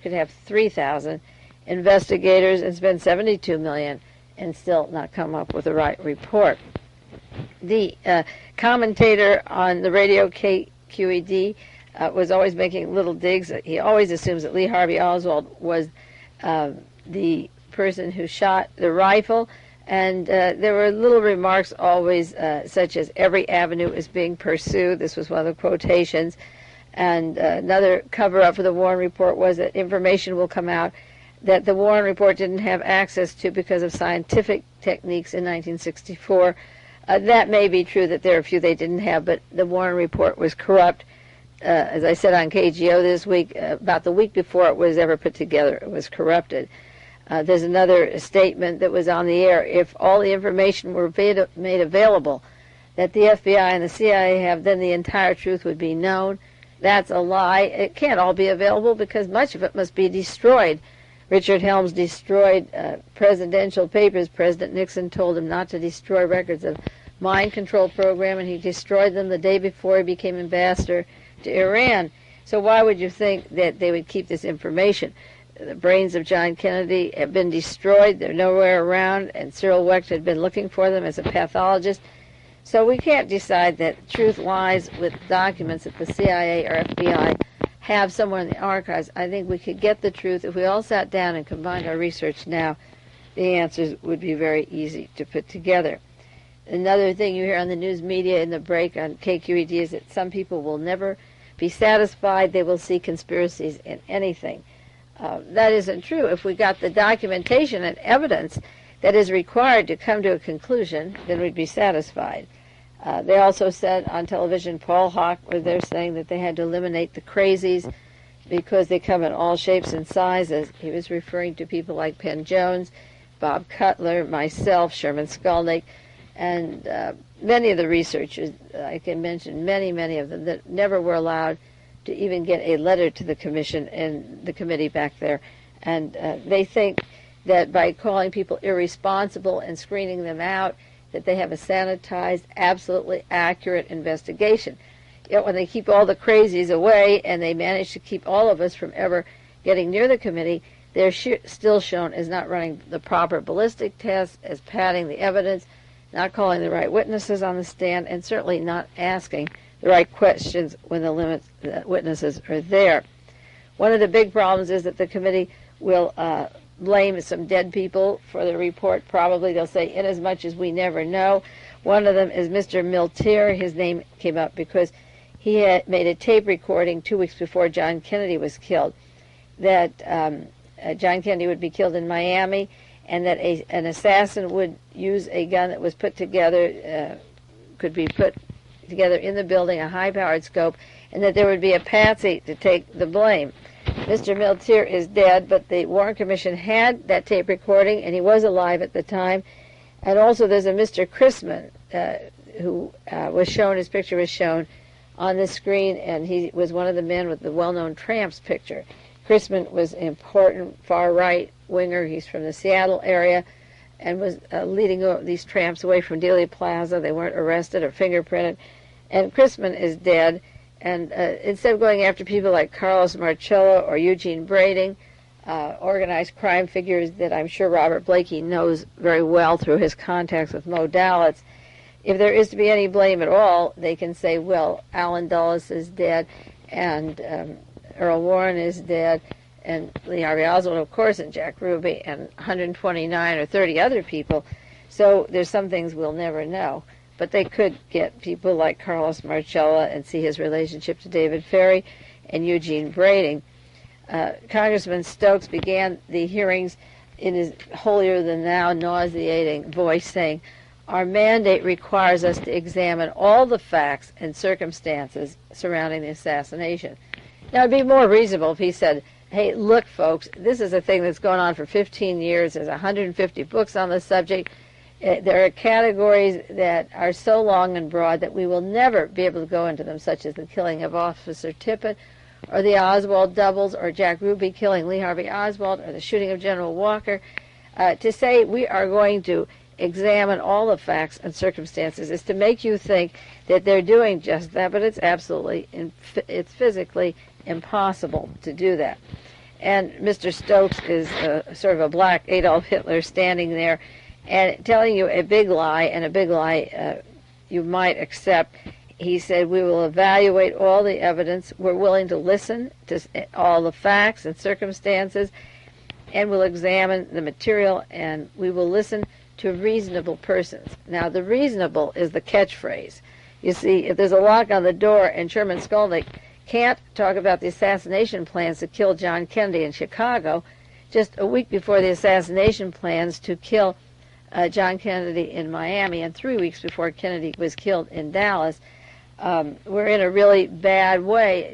could have 3,000 investigators and spend $72 million and still not come up with the right report. The commentator on the radio KQED was always making little digs. He always assumes that Lee Harvey Oswald was the person who shot the rifle, and there were little remarks always such as every avenue is being pursued. This was one of the quotations. And another cover-up for the Warren Report was that information will come out that the Warren Report didn't have access to because of scientific techniques in 1964. That may be true that there are a few they didn't have, but the Warren Report was corrupt. As I said on KGO this week, about the week before it was ever put together, it was corrupted. There's another statement that was on the air. If all the information were made available that the FBI and the CIA have, then the entire truth would be known. That's a lie. It can't all be available because much of it must be destroyed. Richard Helms destroyed presidential papers. President Nixon told him not to destroy records of mind control program, and he destroyed them the day before he became ambassador to Iran. So why would you think that they would keep this information? The brains of John Kennedy have been destroyed. They're nowhere around, and Cyril Wecht had been looking for them as a pathologist. So we can't decide that truth lies with documents that the CIA or FBI have somewhere in the archives. I think we could get the truth if we all sat down and combined our research now. The answers would be very easy to put together. Another thing you hear on the news media in the break on KQED is that some people will never be satisfied. They will see conspiracies in anything. That isn't true. If we got the documentation and evidence that is required to come to a conclusion, then we'd be satisfied. They also said on television, Paul Hawk, where they're saying that they had to eliminate the crazies because they come in all shapes and sizes. He was referring to people like Penn Jones, Bob Cutler, myself, Sherman Skolnick, and many of the researchers. I can mention many of them that never were allowed to even get a letter to the commission and the committee back there. And they think that by calling people irresponsible and screening them out, that they have a sanitized, absolutely accurate investigation. Yet when they keep all the crazies away and they manage to keep all of us from ever getting near the committee, they're still shown as not running the proper ballistic tests, as padding the evidence, not calling the right witnesses on the stand, and certainly not asking the right questions when the witnesses are there. One of the big problems is that the committee will blame some dead people for the report. Probably they'll say, inasmuch as we never know. One of them is Mr. Miltier. His name came up because he had made a tape recording 2 weeks before John Kennedy was killed, that John Kennedy would be killed in Miami, and that an assassin would use a gun that was put together, could be put together in the building, a high-powered scope, and that there would be a patsy to take the blame. Mr. Miltier is dead, but the Warren Commission had that tape recording, and he was alive at the time. And also there's a Mr. Chrisman who was shown, his picture was shown on the screen, and he was one of the men with the well-known Tramps picture. Chrisman was an important far-right winger. He's from the Seattle area and was leading these tramps away from Dealey Plaza. They weren't arrested or fingerprinted. And Chrisman is dead. And instead of going after people like Carlos Marcello or Eugene Brading, organized crime figures that I'm sure Robert Blakey knows very well through his contacts with Mo Dalitz, if there is to be any blame at all, they can say, well, Alan Dulles is dead, and Earl Warren is dead, and Lee Harvey Oswald, of course, and Jack Ruby, and 129 or 30 other people. So there's some things we'll never know. But they could get people like Carlos Marcella and see his relationship to David Ferry and Eugene Brading. Congressman Stokes began the hearings in his holier-than-thou, nauseating voice, saying, "Our mandate requires us to examine all the facts and circumstances surrounding the assassination." Now, it'd be more reasonable if he said, hey, look, folks, this is a thing that's gone on for 15 years. There's 150 books on the subject. There are categories that are so long and broad that we will never be able to go into them, such as the killing of Officer Tippit, or the Oswald doubles, or Jack Ruby killing Lee Harvey Oswald, or the shooting of General Walker. To say we are going to examine all the facts and circumstances is to make you think that they're doing just that, but it's absolutely, it's physically impossible to do that. and Mr. Stokes is sort of a black Adolf Hitler standing there and telling you a big lie, and a big lie you might accept. He said, we will evaluate all the evidence, we're willing to listen to all the facts and circumstances, and we'll examine the material, and we will listen to reasonable persons. Now, the reasonable is the catchphrase. You see, if there's a lock on the door and Sherman Skolnick can't talk about the assassination plans to kill John Kennedy in Chicago, just a week before the assassination plans to kill John Kennedy in Miami, and 3 weeks before Kennedy was killed in Dallas, we're in a really bad way.